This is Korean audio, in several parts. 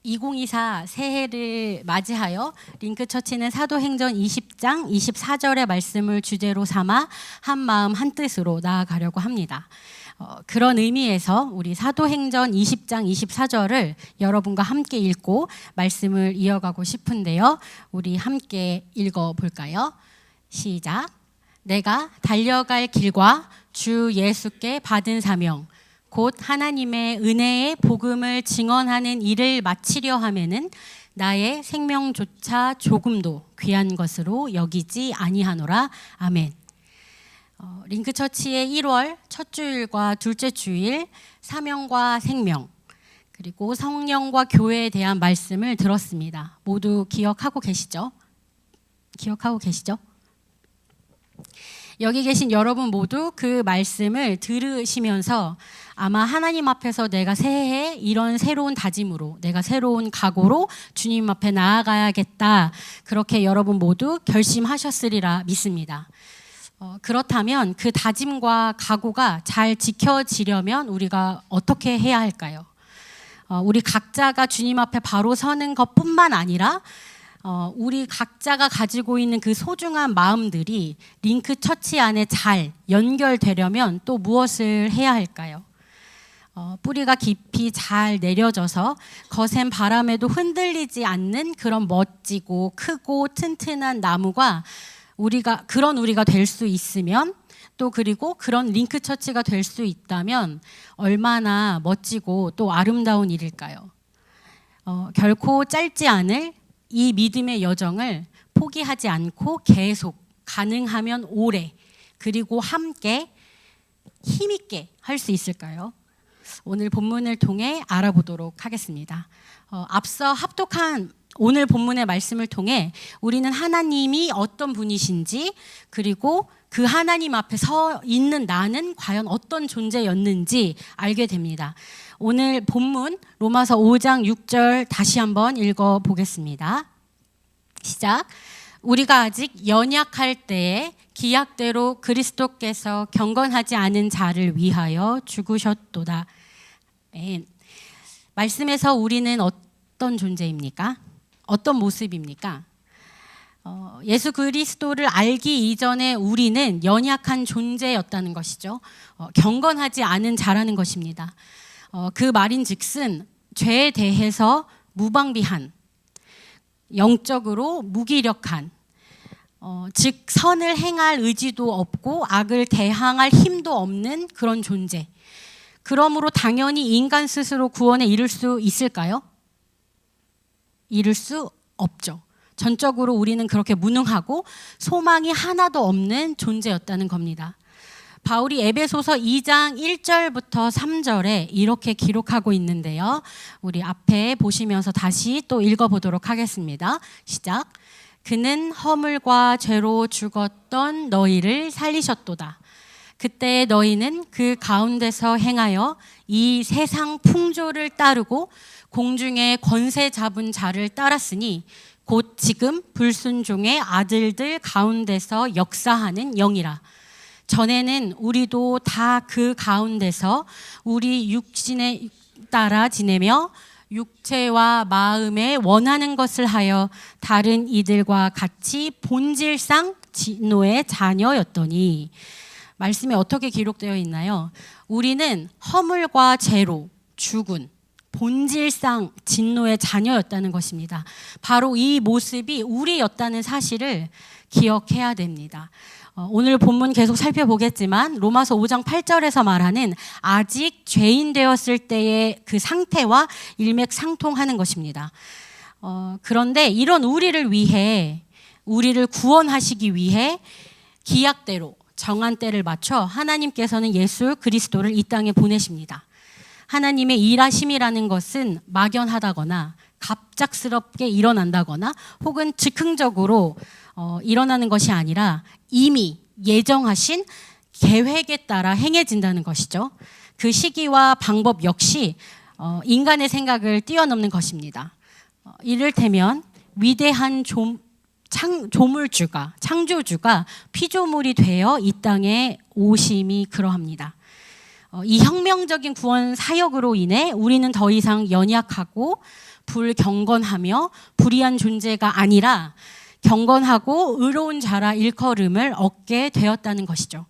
2024 새해를 맞이하여 링크처치는 사도행전 20장 24절의 말씀을 주제로 삼아 한 마음 한 뜻으로 나아가려고 합니다. 그런 의미에서 우리 사도행전 20장 24절을 여러분과 함께 읽고 말씀을 이어가고 싶은데요. 우리 함께 읽어볼까요? 시작. 내가 달려갈 길과 주 예수께 받은 사명 곧 하나님의 은혜의 복음을 증언하는 일을 마치려 하면은 나의 생명조차 조금도 귀한 것으로 여기지 아니하노라. 아멘. 링크처치의 1월 첫 주일과 둘째 주일 사명과 생명 그리고 성령과 교회에 대한 말씀을 들었습니다. 모두 기억하고 계시죠? 기억하고 계시죠? 여기 계신 여러분 모두 그 말씀을 들으시면서 아마 하나님 앞에서 내가 새해에 이런 새로운 다짐으로 내가 새로운 각오로 주님 앞에 나아가야겠다 그렇게 여러분 모두 결심하셨으리라 믿습니다. 그렇다면 그 다짐과 각오가 잘 지켜지려면 우리가 어떻게 해야 할까요? 우리 각자가 주님 앞에 바로 서는 것뿐만 아니라 우리 각자가 가지고 있는 그 소중한 마음들이 링크처치 안에 잘 연결되려면 또 무엇을 해야 할까요? 뿌리가 깊이 잘 내려져서 거센 바람에도 흔들리지 않는 그런 멋지고 크고 튼튼한 나무가 우리가 될 수 있으면 또 그리고 그런 링크처치가 될 수 있다면 얼마나 멋지고 또 아름다운 일일까요? 결코 짧지 않을 이 믿음의 여정을 포기하지 않고 계속 가능하면 오래 그리고 함께 힘있게 할 수 있을까요? 오늘 본문을 통해 알아보도록 하겠습니다. 앞서 합독한 오늘 본문의 말씀을 통해 우리는 하나님이 어떤 분이신지 그리고 그 하나님 앞에 서 있는 나는 과연 어떤 존재였는지 알게 됩니다. 오늘 본문 로마서 5장 6절 다시 한번 읽어보겠습니다. 시작. 우리가 아직 연약할 때에 기약대로 그리스도께서 경건하지 않은 자를 위하여 죽으셨도다. 말씀에서 우리는 어떤 존재입니까? 어떤 모습입니까? 예수 그리스도를 알기 이전에 우리는 연약한 존재였다는 것이죠. 경건하지 않은 자라는 것입니다. 그 말인즉슨 죄에 대해서 무방비한, 영적으로 무기력한, 즉 선을 행할 의지도 없고 악을 대항할 힘도 없는 그런 존재. 그러므로 당연히 인간 스스로 구원에 이를 수 있을까요? 이룰 수 없죠. 전적으로 우리는 그렇게 무능하고 소망이 하나도 없는 존재였다는 겁니다. 바울이 에베소서 2장 1절부터 3절에 이렇게 기록하고 있는데요. 우리 앞에 보시면서 다시 또 읽어보도록 하겠습니다. 시작. 그는 허물과 죄로 죽었던 너희를 살리셨도다. 그때 너희는 그 가운데서 행하여 이 세상 풍조를 따르고 공중의 권세 잡은 자를 따랐으니 곧 지금 불순종의 아들들 가운데서 역사하는 영이라. 전에는 우리도 다 그 가운데서 우리 육신에 따라 지내며 육체와 마음에 원하는 것을 하여 다른 이들과 같이 본질상 진노의 자녀였더니. 말씀에 어떻게 기록되어 있나요? 우리는 허물과 죄로 죽은 본질상 진노의 자녀였다는 것입니다. 바로 이 모습이 우리였다는 사실을 기억해야 됩니다. 오늘 본문 계속 살펴보겠지만 로마서 5장 8절에서 말하는 아직 죄인 되었을 때의 그 상태와 일맥상통하는 것입니다. 그런데 이런 우리를 구원하시기 위해 기약대로 정한 때를 맞춰 하나님께서는 예수 그리스도를 이 땅에 보내십니다. 하나님의 일하심이라는 것은 막연하다거나 갑작스럽게 일어난다거나 혹은 즉흥적으로 일어나는 것이 아니라 이미 예정하신 계획에 따라 행해진다는 것이죠. 그 시기와 방법 역시 인간의 생각을 뛰어넘는 것입니다. 이를테면 위대한 창조주가 피조물이 되어 이 땅에 오심이 그러합니다. 이 혁명적인 구원 사역으로 인해 우리는 더 이상 연약하고 불경건하며 불의한 존재가 아니라 경건하고 의로운 자라 일컬음을 얻게 되었다는 것이죠.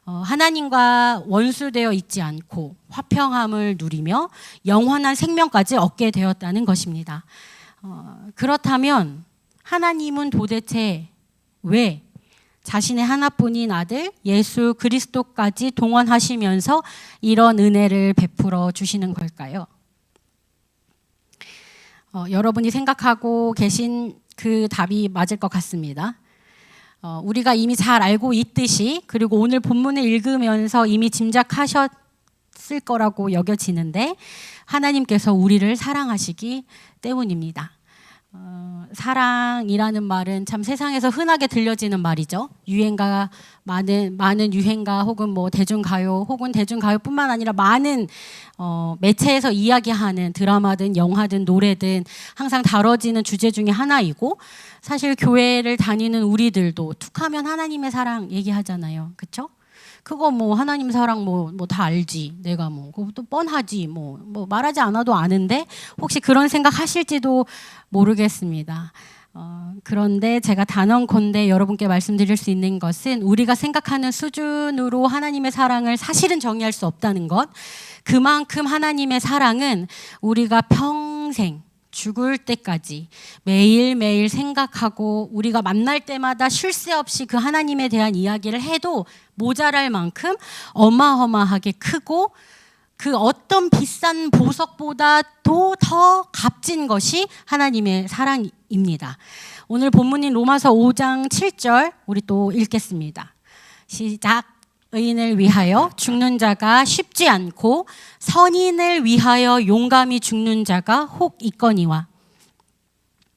하나님과 원수되어 있지 않고 화평함을 누리며 영원한 생명까지 얻게 되었다는 것입니다. 그렇다면 하나님은 도대체 왜 자신의 하나뿐인 아들 예수 그리스도까지 동원하시면서 이런 은혜를 베풀어 주시는 걸까요? 여러분이 생각하고 계신 그 답이 맞을 것 같습니다. 우리가 이미 잘 알고 있듯이, 그리고 오늘 본문을 읽으면서 이미 짐작하셨을 거라고 여겨지는데, 하나님께서 우리를 사랑하시기 때문입니다. 사랑이라는 말은 참 세상에서 흔하게 들려지는 말이죠. 유행가, 많은 유행가 혹은 뭐 대중가요 혹은 대중가요뿐만 아니라 많은 매체에서 이야기하는 드라마든 영화든 노래든 항상 다뤄지는 주제 중에 하나이고, 사실 교회를 다니는 우리들도 툭하면 하나님의 사랑 얘기하잖아요. 그렇죠? 그거 뭐 하나님 사랑 뭐 다 알지. 내가 뭐 그것도 뻔하지. 뭐 말하지 않아도 아는데 혹시 그런 생각 하실지도 모르겠습니다. 그런데 제가 단언컨대 여러분께 말씀드릴 수 있는 것은, 우리가 생각하는 수준으로 하나님의 사랑을 사실은 정의할 수 없다는 것. 그만큼 하나님의 사랑은 우리가 평생 죽을 때까지 매일매일 생각하고 우리가 만날 때마다 쉴 새 없이 그 하나님에 대한 이야기를 해도 모자랄 만큼 어마어마하게 크고, 그 어떤 비싼 보석보다도 더 값진 것이 하나님의 사랑입니다. 오늘 본문인 로마서 5장 7절 우리 또 읽겠습니다. 시작. 의인을 위하여 죽는 자가 쉽지 않고 선인을 위하여 용감히 죽는 자가 혹 있거니와.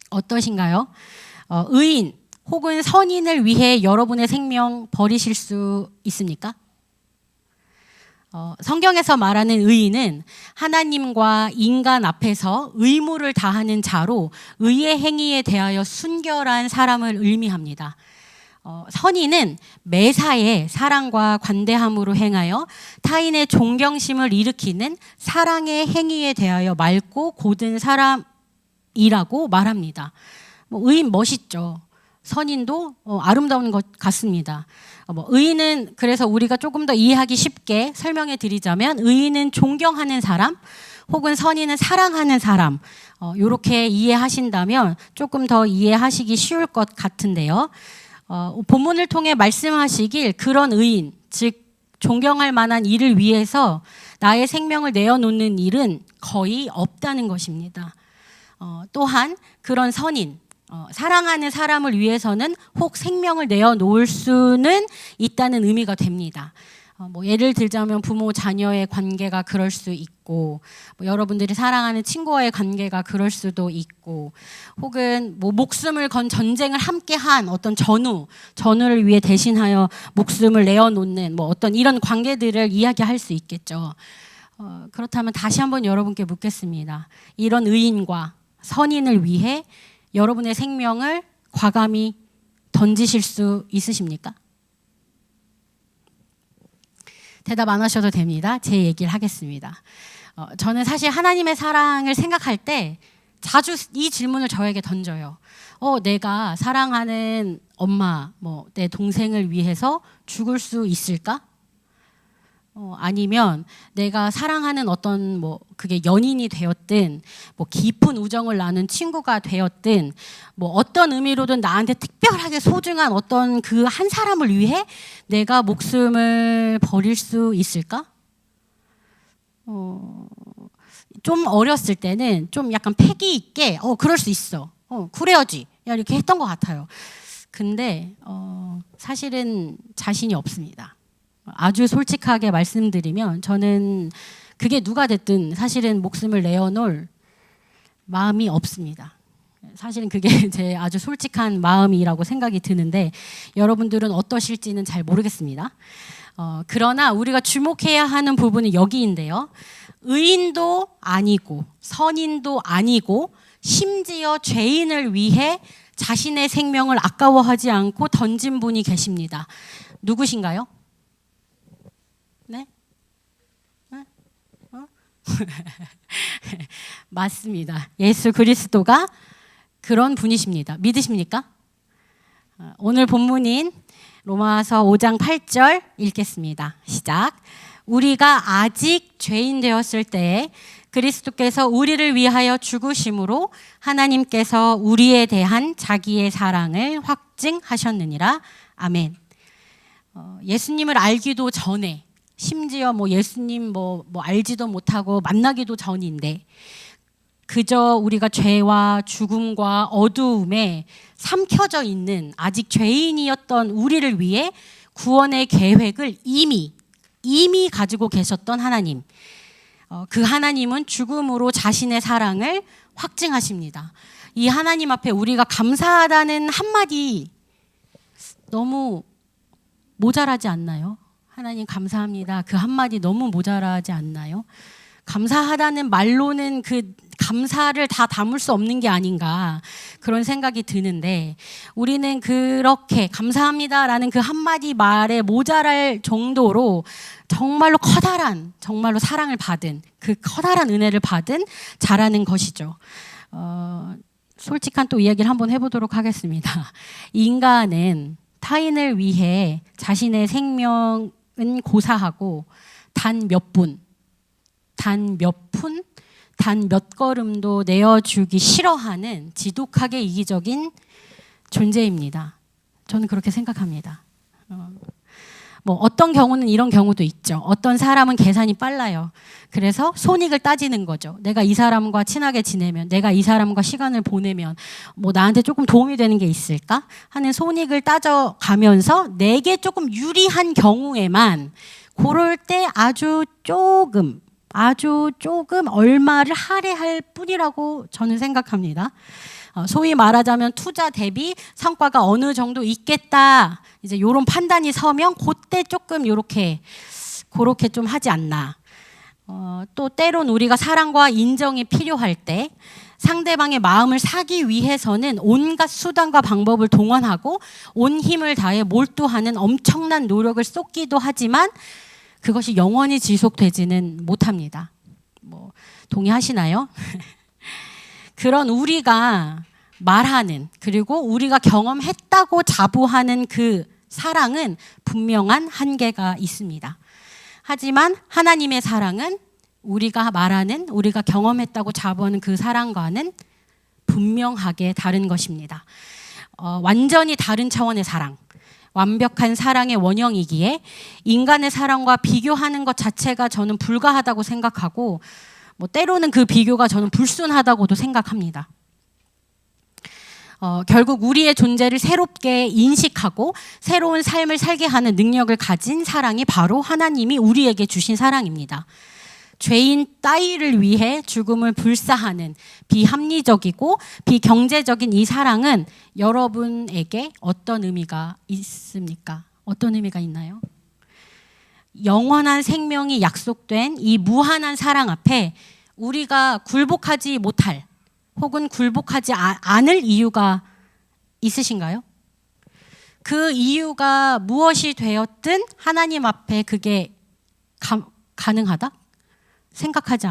어떠신가요? 의인 혹은 선인을 위해 여러분의 생명 버리실 수 있습니까? 성경에서 말하는 의인은 하나님과 인간 앞에서 의무를 다하는 자로 의의 행위에 대하여 순결한 사람을 의미합니다. 선인은 매사에 사랑과 관대함으로 행하여 타인의 존경심을 일으키는 사랑의 행위에 대하여 맑고 고든 사람이라고 말합니다. 의인 멋있죠. 선인도 아름다운 것 같습니다. 의인은, 그래서 우리가 조금 더 이해하기 쉽게 설명해 드리자면, 의인은 존경하는 사람 혹은 선인은 사랑하는 사람, 이렇게 이해하신다면 조금 더 이해하시기 쉬울 것 같은데요. 본문을 통해 말씀하시길, 그런 의인, 즉 존경할 만한 일을 위해서 나의 생명을 내어놓는 일은 거의 없다는 것입니다. 또한 그런 선인, 사랑하는 사람을 위해서는 혹 생명을 내어놓을 수는 있다는 의미가 됩니다. 예를 들자면 부모 자녀의 관계가 그럴 수 있고, 여러분들이 사랑하는 친구와의 관계가 그럴 수도 있고, 혹은 목숨을 건 전쟁을 함께한 어떤 전우를 위해 대신하여 목숨을 내어놓는 어떤 이런 관계들을 이야기할 수 있겠죠. 그렇다면 다시 한번 여러분께 묻겠습니다. 이런 의인과 선인을 위해 여러분의 생명을 과감히 던지실 수 있으십니까? 대답 안 하셔도 됩니다. 제 얘기를 하겠습니다. 저는 사실 하나님의 사랑을 생각할 때 자주 이 질문을 저에게 던져요. 내가 사랑하는 엄마, 내 동생을 위해서 죽을 수 있을까? 아니면 내가 사랑하는 어떤 그게 연인이 되었든 깊은 우정을 나눈 친구가 되었든 어떤 의미로든 나한테 특별하게 소중한 어떤 그 한 사람을 위해 내가 목숨을 버릴 수 있을까? 좀 어렸을 때는 좀 약간 패기 있게 그럴 수 있어. 그래야지. 이렇게 했던 것 같아요. 근데 사실은 자신이 없습니다. 아주 솔직하게 말씀드리면 저는 그게 누가 됐든 사실은 목숨을 내어놓을 마음이 없습니다. 사실은 그게 제 아주 솔직한 마음이라고 생각이 드는데, 여러분들은 어떠실지는 잘 모르겠습니다. 그러나 우리가 주목해야 하는 부분은 여기인데요. 의인도 아니고 선인도 아니고 심지어 죄인을 위해 자신의 생명을 아까워하지 않고 던진 분이 계십니다. 누구신가요? 네? 맞습니다. 예수 그리스도가 그런 분이십니다. 믿으십니까? 오늘 본문인 로마서 5장 8절 읽겠습니다. 시작. 우리가 아직 죄인 되었을 때에 그리스도께서 우리를 위하여 죽으심으로 하나님께서 우리에 대한 자기의 사랑을 확증하셨느니라. 아멘. 예수님을 알기도 전에, 심지어 예수님 알지도 못하고 만나기도 전인데, 그저 우리가 죄와 죽음과 어두움에 삼켜져 있는 아직 죄인이었던 우리를 위해 구원의 계획을 이미 가지고 계셨던 하나님. 그 하나님은 죽음으로 자신의 사랑을 확증하십니다. 이 하나님 앞에 우리가 감사하다는 한마디 너무 모자라지 않나요? 하나님 감사합니다. 그 한마디 너무 모자라지 않나요? 감사하다는 말로는 그 감사를 다 담을 수 없는 게 아닌가 그런 생각이 드는데, 우리는 그렇게 감사합니다라는 그 한마디 말에 모자랄 정도로 정말로 커다란, 정말로 사랑을 받은, 그 커다란 은혜를 받은 자라는 것이죠. 솔직한 또 이야기를 한번 해보도록 하겠습니다. 인간은 타인을 위해 자신의 생명은 고사하고 단 몇 분, 단 몇 걸음도 내어주기 싫어하는 지독하게 이기적인 존재입니다. 저는 그렇게 생각합니다. 어떤 경우는 이런 경우도 있죠. 어떤 사람은 계산이 빨라요. 그래서 손익을 따지는 거죠. 내가 이 사람과 친하게 지내면, 내가 이 사람과 시간을 보내면 나한테 조금 도움이 되는 게 있을까 하는 손익을 따져가면서 내게 조금 유리한 경우에만 그럴 때 아주 조금 얼마를 할애할 뿐이라고 저는 생각합니다. 소위 말하자면 투자 대비 성과가 어느 정도 있겠다, 이제 이런 판단이 서면 그때 조금 그렇게 좀 하지 않나. 또 때론 우리가 사랑과 인정이 필요할 때 상대방의 마음을 사기 위해서는 온갖 수단과 방법을 동원하고 온 힘을 다해 몰두하는 엄청난 노력을 쏟기도 하지만 그것이 영원히 지속되지는 못합니다. 동의하시나요? 그런 우리가 말하는, 그리고 우리가 경험했다고 자부하는 그 사랑은 분명한 한계가 있습니다. 하지만 하나님의 사랑은 우리가 말하는, 우리가 경험했다고 자부하는 그 사랑과는 분명하게 다른 것입니다. 완전히 다른 차원의 사랑, 완벽한 사랑의 원형이기에 인간의 사랑과 비교하는 것 자체가 저는 불가하다고 생각하고, 때로는 그 비교가 저는 불순하다고도 생각합니다. 결국 우리의 존재를 새롭게 인식하고 새로운 삶을 살게 하는 능력을 가진 사랑이 바로 하나님이 우리에게 주신 사랑입니다. 죄인 따위를 위해 죽음을 불사하는 비합리적이고 비경제적인 이 사랑은 여러분에게 어떤 의미가 있습니까? 어떤 의미가 있나요? 영원한 생명이 약속된 이 무한한 사랑 앞에 우리가 굴복하지 못할, 혹은 굴복하지 않을 이유가 있으신가요? 그 이유가 무엇이 되었든 하나님 앞에 그게 가능하다? 생각하지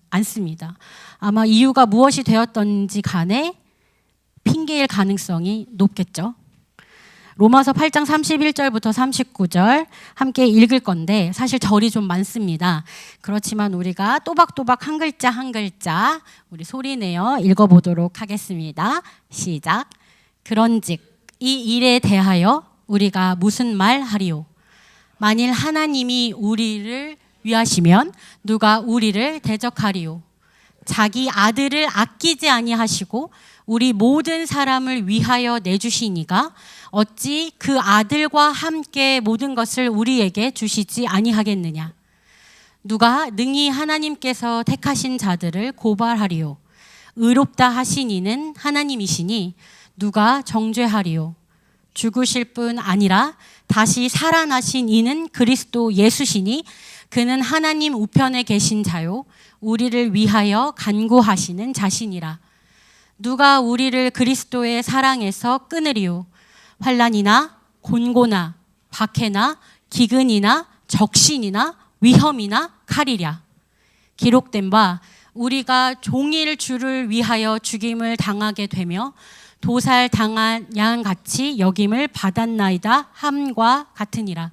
않습니다. 아마 이유가 무엇이 되었던지 간에 핑계일 가능성이 높겠죠. 로마서 8장 31절부터 39절 함께 읽을 건데, 사실 절이 좀 많습니다. 그렇지만 우리가 또박또박 한 글자 한 글자 우리 소리내어 읽어보도록 하겠습니다. 시작. 그런즉 이 일에 대하여 우리가 무슨 말 하리요? 만일 하나님이 우리를 위하시면 누가 우리를 대적하리요? 자기 아들을 아끼지 아니하시고 우리 모든 사람을 위하여 내주시니가 어찌 그 아들과 함께 모든 것을 우리에게 주시지 아니하겠느냐? 누가 능히 하나님께서 택하신 자들을 고발하리요? 의롭다 하신 이는 하나님이시니 누가 정죄하리요? 죽으실 뿐 아니라 다시 살아나신 이는 그리스도 예수시니 그는 하나님 우편에 계신 자요 우리를 위하여 간구하시는 자신이라. 누가 우리를 그리스도의 사랑에서 끊으리요? 환난이나 곤고나 박해나 기근이나 적신이나 위험이나 칼이랴. 기록된 바 우리가 종일 주를 위하여 죽임을 당하게 되며 도살 당한 양같이 여김을 받았나이다 함과 같으니라.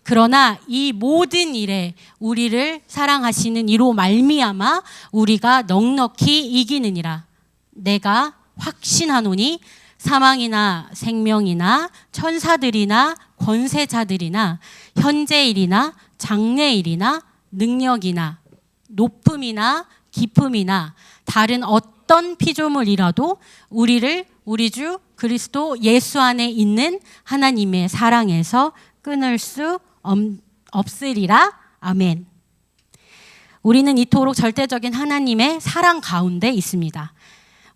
그러나 이 모든 일에 우리를 사랑하시는 이로 말미암아 우리가 넉넉히 이기느니라. 내가 확신하노니 사망이나 생명이나 천사들이나 권세자들이나 현재일이나 장래일이나 능력이나 높음이나 깊음이나 다른 어떤 피조물이라도 우리를 우리 주 그리스도 예수 안에 있는 하나님의 사랑에서 끊을 수 없으리라. 아멘. 우리는 이토록 절대적인 하나님의 사랑 가운데 있습니다.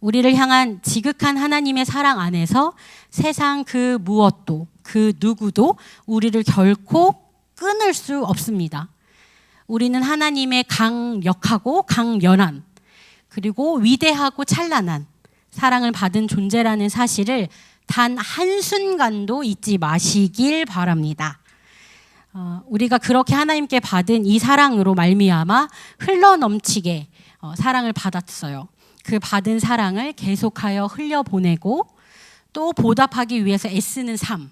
우리를 향한 지극한 하나님의 사랑 안에서 세상 그 무엇도 그 누구도 우리를 결코 끊을 수 없습니다. 우리는 하나님의 강력하고 강연한 그리고 위대하고 찬란한 사랑을 받은 존재라는 사실을 단 한순간도 잊지 마시길 바랍니다. 우리가 그렇게 하나님께 받은 이 사랑으로 말미암아 흘러넘치게 사랑을 받았어요. 그 받은 사랑을 계속하여 흘려보내고 또 보답하기 위해서 애쓰는 삶,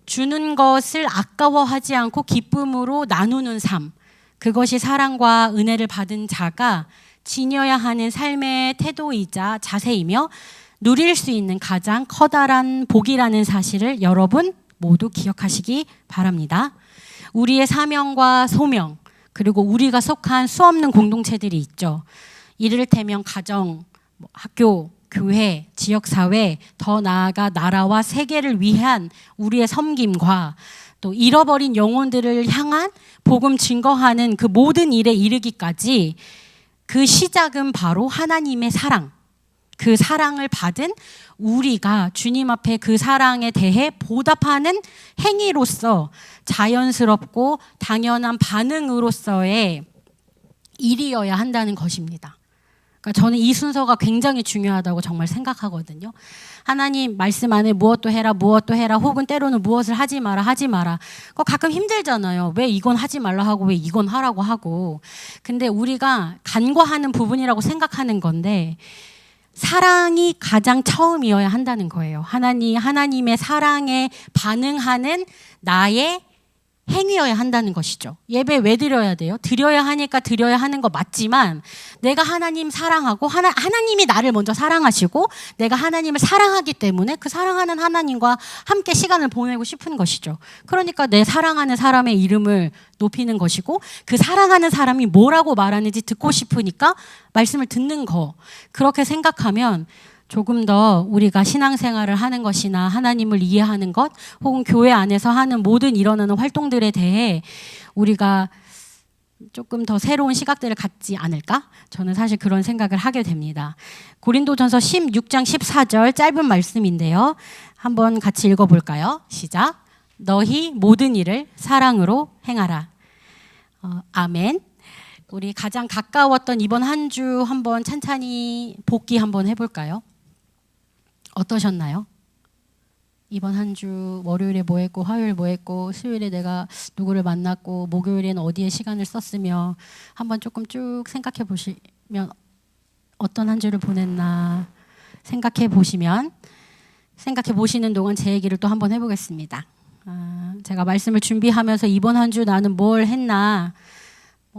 주는 것을 아까워하지 않고 기쁨으로 나누는 삶, 그것이 사랑과 은혜를 받은 자가 지녀야 하는 삶의 태도이자 자세이며 누릴 수 있는 가장 커다란 복이라는 사실을 여러분 모두 기억하시기 바랍니다. 우리의 사명과 소명, 그리고 우리가 속한 수없는 공동체들이 있죠. 이를테면 가정, 학교, 교회, 지역사회, 더 나아가 나라와 세계를 위한 우리의 섬김과 또 잃어버린 영혼들을 향한 복음 증거하는 그 모든 일에 이르기까지 그 시작은 바로 하나님의 사랑, 그 사랑을 받은 우리가 주님 앞에 그 사랑에 대해 보답하는 행위로서 자연스럽고 당연한 반응으로서의 일이어야 한다는 것입니다. 그러니까 저는 이 순서가 굉장히 중요하다고 정말 생각하거든요. 하나님 말씀 안에 무엇도 해라 혹은 때로는 무엇을 하지 마라. 그거 가끔 힘들잖아요. 왜 이건 하지 말라 하고 왜 이건 하라고 하고. 근데 우리가 간과하는 부분이라고 생각하는 건데 사랑이 가장 처음이어야 한다는 거예요. 하나님의 사랑에 반응하는 나의 행위여야 한다는 것이죠. 예배 왜 드려야 돼요? 드려야 하니까 드려야 하는 거 맞지만 내가 하나님 사랑하고 하나님이 나를 먼저 사랑하시고 내가 하나님을 사랑하기 때문에 그 사랑하는 하나님과 함께 시간을 보내고 싶은 것이죠. 그러니까 내 사랑하는 사람의 이름을 높이는 것이고 그 사랑하는 사람이 뭐라고 말하는지 듣고 싶으니까 말씀을 듣는 거. 그렇게 생각하면 조금 더 우리가 신앙생활을 하는 것이나 하나님을 이해하는 것 혹은 교회 안에서 하는 모든 일어나는 활동들에 대해 우리가 조금 더 새로운 시각들을 갖지 않을까? 저는 사실 그런 생각을 하게 됩니다. 고린도전서 16장 14절 짧은 말씀인데요. 한번 같이 읽어볼까요? 시작. 너희 모든 일을 사랑으로 행하라. 아멘. 우리 가장 가까웠던 이번 한 주 한번 찬찬히 복기 한번 해볼까요? 어떠셨나요? 이번 한 주 월요일에 뭐 했고 화요일 뭐 했고 수요일에 내가 누구를 만났고 목요일에는 어디에 시간을 썼으며 한번 조금 쭉 생각해 보시면 어떤 한 주를 보냈나 생각해 보시는 동안 제 얘기를 또 한번 해보겠습니다. 제가 말씀을 준비하면서 이번 한 주 나는 뭘 했나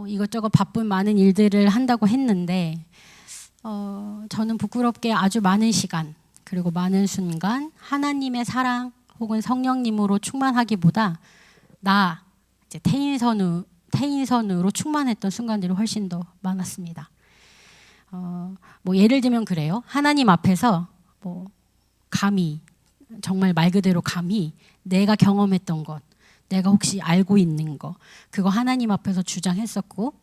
이것저것 바쁜 많은 일들을 한다고 했는데 저는 부끄럽게 아주 많은 시간 그리고 많은 순간 하나님의 사랑 혹은 성령님으로 충만하기보다 나 이제 태인선으로 충만했던 순간들이 훨씬 더 많았습니다. 예를 들면 그래요. 하나님 앞에서 감히 정말 말 그대로 감히 내가 경험했던 것, 내가 혹시 알고 있는 거 그거 하나님 앞에서 주장했었고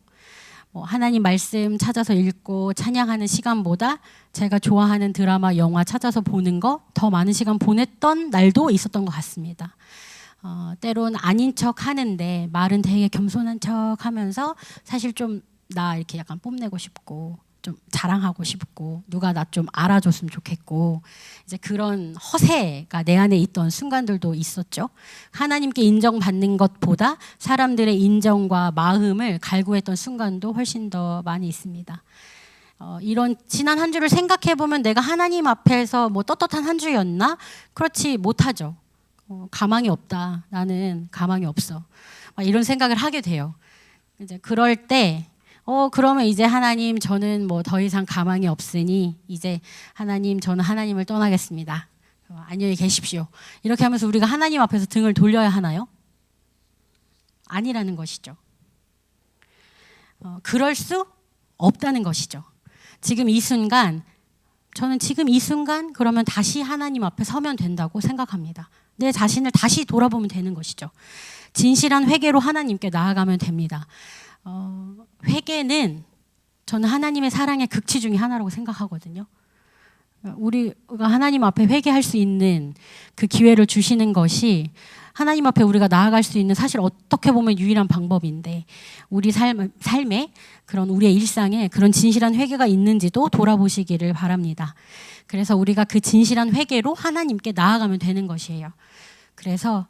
하나님 말씀 찾아서 읽고 찬양하는 시간보다 제가 좋아하는 드라마, 영화 찾아서 보는 거 더 많은 시간 보냈던 날도 있었던 것 같습니다. 때론 아닌 척 하는데 말은 되게 겸손한 척 하면서 사실 좀 나 이렇게 약간 뽐내고 싶고 좀 자랑하고 싶고 누가 나 좀 알아줬으면 좋겠고 이제 그런 허세가 내 안에 있던 순간들도 있었죠. 하나님께 인정받는 것보다 사람들의 인정과 마음을 갈구했던 순간도 훨씬 더 많이 있습니다. 이런 지난 한 주를 생각해 보면 내가 하나님 앞에서 뭐 떳떳한 한 주였나? 그렇지 못하죠. 가망이 없다. 나는 가망이 없어. 막 이런 생각을 하게 돼요. 이제 그럴 때 그러면 이제 하나님 저는 뭐 더 이상 가망이 없으니 이제 하나님 저는 하나님을 떠나겠습니다. 안녕히 계십시오. 이렇게 하면서 우리가 하나님 앞에서 등을 돌려야 하나요? 아니라는 것이죠. 그럴 수 없다는 것이죠. 지금 이 순간 저는 지금 이 순간 그러면 다시 하나님 앞에 서면 된다고 생각합니다. 내 자신을 다시 돌아보면 되는 것이죠. 진실한 회개로 하나님께 나아가면 됩니다. 회개는 저는 하나님의 사랑의 극치 중에 하나라고 생각하거든요. 우리가 하나님 앞에 회개할 수 있는 그 기회를 주시는 것이 하나님 앞에 우리가 나아갈 수 있는 사실 어떻게 보면 유일한 방법인데 우리 삶에 그런 우리의 일상에 그런 진실한 회개가 있는지도 돌아보시기를 바랍니다. 그래서 우리가 그 진실한 회개로 하나님께 나아가면 되는 것이에요. 그래서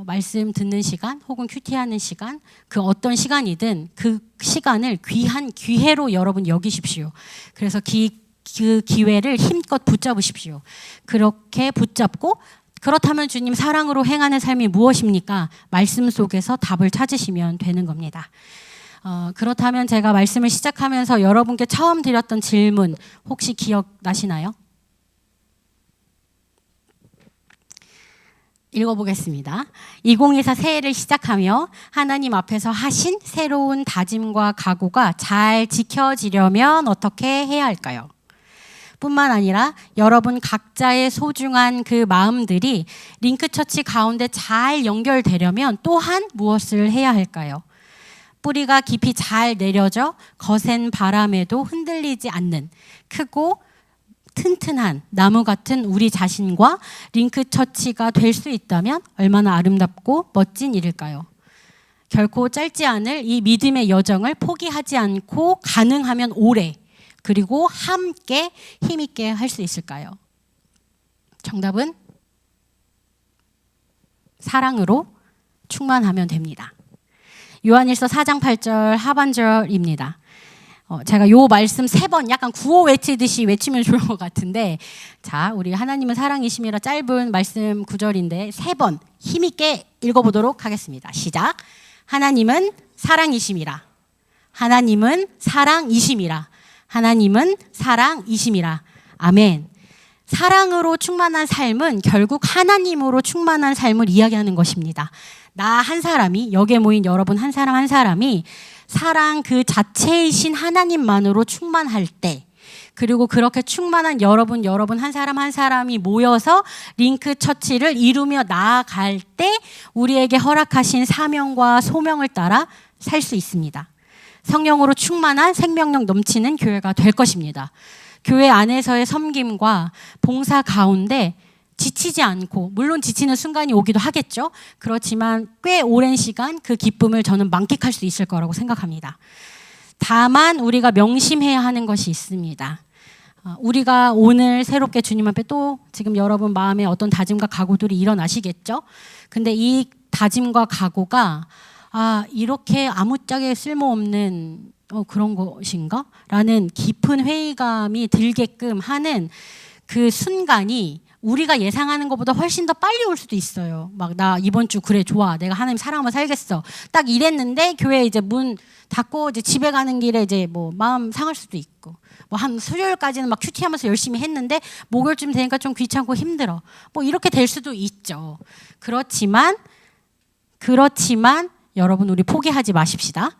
말씀 듣는 시간 혹은 큐티하는 시간 그 어떤 시간이든 그 시간을 귀한 기회로 여러분 여기십시오. 그래서 그 기회를 힘껏 붙잡으십시오. 그렇게 붙잡고 그렇다면 주님 사랑으로 행하는 삶이 무엇입니까? 말씀 속에서 답을 찾으시면 되는 겁니다. 그렇다면 제가 말씀을 시작하면서 여러분께 처음 드렸던 질문 혹시 기억나시나요? 읽어보겠습니다. 2024 새해를 시작하며 하나님 앞에서 하신 새로운 다짐과 각오가 잘 지켜지려면 어떻게 해야 할까요? 뿐만 아니라 여러분 각자의 소중한 그 마음들이 링크처치 가운데 잘 연결되려면 또한 무엇을 해야 할까요? 뿌리가 깊이 잘 내려져 거센 바람에도 흔들리지 않는 크고 튼튼한 나무 같은 우리 자신과 링크처치가 될 수 있다면 얼마나 아름답고 멋진 일일까요? 결코 짧지 않을 이 믿음의 여정을 포기하지 않고 가능하면 오래 그리고 함께 힘있게 할 수 있을까요? 정답은 사랑으로 충만하면 됩니다. 요한일서 4장 8절 하반절입니다. 제가 요 말씀 3번 약간 구호 외치듯이 외치면 좋을 것 같은데 자 우리 하나님은 사랑이심이라 짧은 말씀 9절인데 3번 힘있게 읽어보도록 하겠습니다. 시작. 하나님은 사랑이심이라. 하나님은 사랑이심이라. 하나님은 사랑이심이라. 아멘. 사랑으로 충만한 삶은 결국 하나님으로 충만한 삶을 이야기하는 것입니다. 나 한 사람이 여기에 모인 여러분 한 사람 한 사람이 사랑 그 자체이신 하나님만으로 충만할 때 그리고 그렇게 충만한 여러분 한 사람 한 사람이 모여서 링크 처치를 이루며 나아갈 때 우리에게 허락하신 사명과 소명을 따라 살 수 있습니다. 성령으로 충만한 생명력 넘치는 교회가 될 것입니다. 교회 안에서의 섬김과 봉사 가운데 지치지 않고 물론 지치는 순간이 오기도 하겠죠. 그렇지만 꽤 오랜 시간 그 기쁨을 저는 만끽할 수 있을 거라고 생각합니다. 다만 우리가 명심해야 하는 것이 있습니다. 우리가 오늘 새롭게 주님 앞에 또 지금 여러분 마음에 어떤 다짐과 각오들이 일어나시겠죠. 근데 이 다짐과 각오가 이렇게 아무짝에 쓸모없는 그런 것인가? 라는 깊은 회의감이 들게끔 하는 그 순간이 우리가 예상하는 것보다 훨씬 더 빨리 올 수도 있어요. 막 나 이번 주 그래 좋아. 내가 하나님 사랑하며 살겠어. 딱 이랬는데 교회 이제 문 닫고 이제 집에 가는 길에 이제 뭐 마음 상할 수도 있고 뭐 한 수요일까지는 막 큐티하면서 열심히 했는데 목요일쯤 되니까 좀 귀찮고 힘들어. 뭐 이렇게 될 수도 있죠. 그렇지만 여러분 우리 포기하지 마십시다.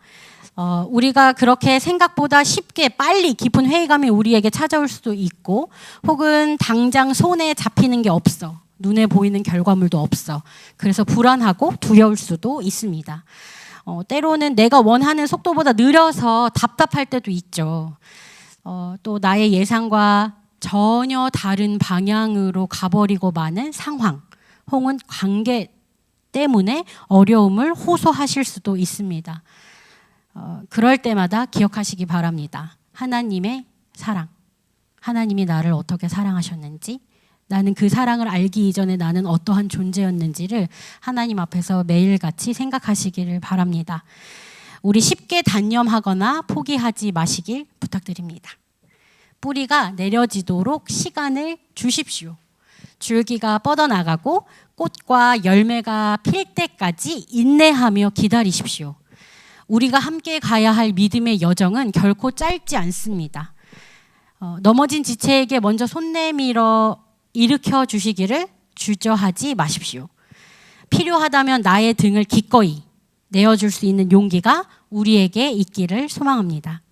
우리가 그렇게 생각보다 쉽게 빨리 깊은 회의감이 우리에게 찾아올 수도 있고 혹은 당장 손에 잡히는 게 없어. 눈에 보이는 결과물도 없어. 그래서 불안하고 두려울 수도 있습니다. 때로는 내가 원하는 속도보다 느려서 답답할 때도 있죠. 또 나의 예상과 전혀 다른 방향으로 가버리고 마는 상황 혹은 관계 때문에 어려움을 호소하실 수도 있습니다. 그럴 때마다 기억하시기 바랍니다. 하나님의 사랑. 하나님이 나를 어떻게 사랑하셨는지, 나는 그 사랑을 알기 이전에 나는 어떠한 존재였는지를 하나님 앞에서 매일같이 생각하시기를 바랍니다. 우리 쉽게 단념하거나 포기하지 마시길 부탁드립니다. 뿌리가 내려지도록 시간을 주십시오. 줄기가 뻗어나가고 꽃과 열매가 필 때까지 인내하며 기다리십시오. 우리가 함께 가야 할 믿음의 여정은 결코 짧지 않습니다. 넘어진 지체에게 먼저 손 내밀어 일으켜 주시기를 주저하지 마십시오. 필요하다면 나의 등을 기꺼이 내어줄 수 있는 용기가 우리에게 있기를 소망합니다.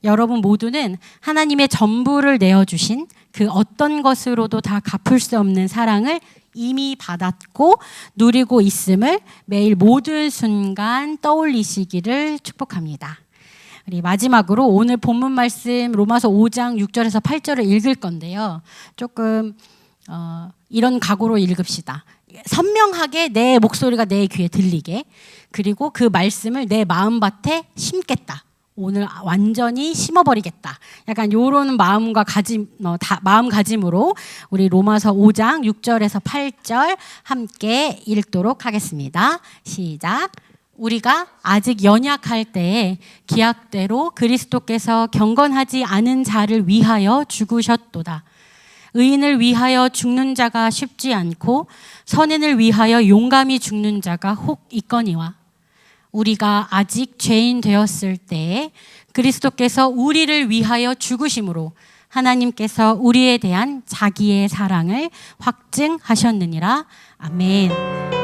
여러분 모두는 하나님의 전부를 내어주신 그 어떤 것으로도 다 갚을 수 없는 사랑을 이미 받았고 누리고 있음을 매일 모든 순간 떠올리시기를 축복합니다. 우리 마지막으로 오늘 본문 말씀 로마서 5장 6절에서 8절을 읽을 건데요. 조금 이런 각오로 읽읍시다. 선명하게 내 목소리가 내 귀에 들리게, 그리고 그 말씀을 내 마음밭에 심겠다. 오늘 완전히 심어버리겠다. 약간 이런 마음가짐으로 우리 로마서 5장 6절에서 8절 함께 읽도록 하겠습니다. 시작. 우리가 아직 연약할 때에 기약대로 그리스도께서 경건하지 않은 자를 위하여 죽으셨도다. 의인을 위하여 죽는 자가 쉽지 않고 선인을 위하여 용감히 죽는 자가 혹 있거니와, 우리가 아직 죄인 되었을 때에 그리스도께서 우리를 위하여 죽으심으로 하나님께서 우리에 대한 자기의 사랑을 확증하셨느니라. 아멘.